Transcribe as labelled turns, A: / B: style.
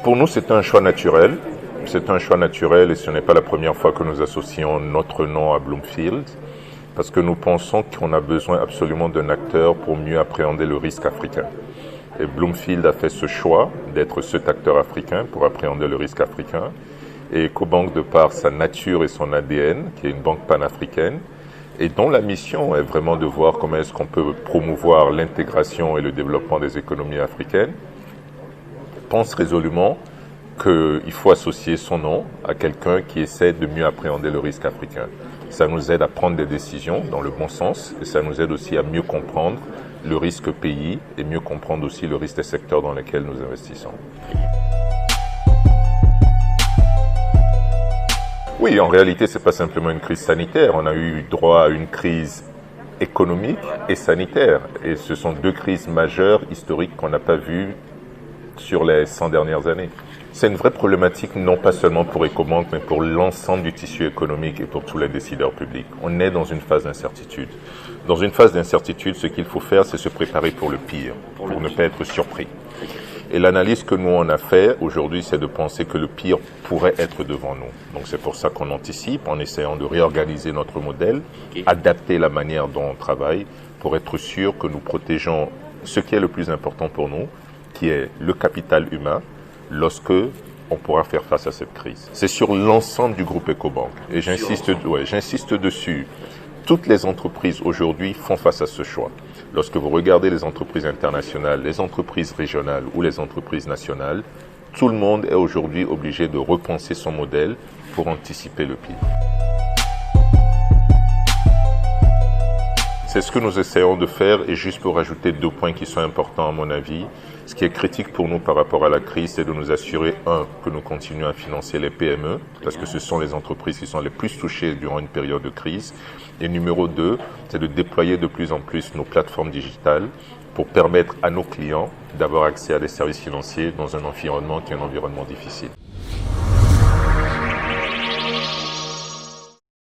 A: Pour nous, c'est un choix naturel. C'est un choix naturel et ce n'est pas la première fois que nous associons notre nom à Bloomfield, parce que nous pensons qu'on a besoin absolument d'un acteur pour mieux appréhender le risque africain. Et Bloomfield a fait ce choix d'être cet acteur africain pour appréhender le risque africain. Et EcoBank, de par sa nature et son ADN, qui est une banque panafricaine, et dont la mission est vraiment de voir comment est-ce qu'on peut promouvoir l'intégration et le développement des économies africaines, pense résolument qu'il faut associer son nom à quelqu'un qui essaie de mieux appréhender le risque africain. Ça nous aide à prendre des décisions dans le bon sens et ça nous aide aussi à mieux comprendre le risque pays et mieux comprendre aussi le risque des secteurs dans lesquels nous investissons. Oui, en réalité, ce n'est pas simplement une crise sanitaire. On a eu droit à une crise économique et sanitaire. Et ce sont deux crises majeures, historiques, qu'on n'a pas vues sur les 100 dernières années. C'est une vraie problématique, non pas seulement pour EcoBank, mais pour l'ensemble du tissu économique et pour tous les décideurs publics. On est dans une phase d'incertitude. Dans une phase d'incertitude, ce qu'il faut faire, c'est se préparer pour le pire, pour ne pas être surpris. Et l'analyse que nous on a fait aujourd'hui, c'est de penser que le pire pourrait être devant nous. Donc c'est pour ça qu'on anticipe en essayant de réorganiser notre modèle, adapter la manière dont on travaille pour être sûr que nous protégeons ce qui est le plus important pour nous, qui est le capital humain, lorsque on pourra faire face à cette crise. C'est sur l'ensemble du groupe EcoBank. Et j'insiste dessus. Toutes les entreprises aujourd'hui font face à ce choix. Lorsque vous regardez les entreprises internationales, les entreprises régionales ou les entreprises nationales, tout le monde est aujourd'hui obligé de repenser son modèle pour anticiper le pire. C'est ce que nous essayons de faire et juste pour rajouter 2 points qui sont importants à mon avis. Ce qui est critique pour nous par rapport à la crise, c'est de nous assurer, que nous continuons à financer les PME, parce que ce sont les entreprises qui sont les plus touchées durant une période de crise. Et numéro 2, c'est de déployer de plus en plus nos plateformes digitales pour permettre à nos clients d'avoir accès à des services financiers dans un environnement qui est un environnement difficile.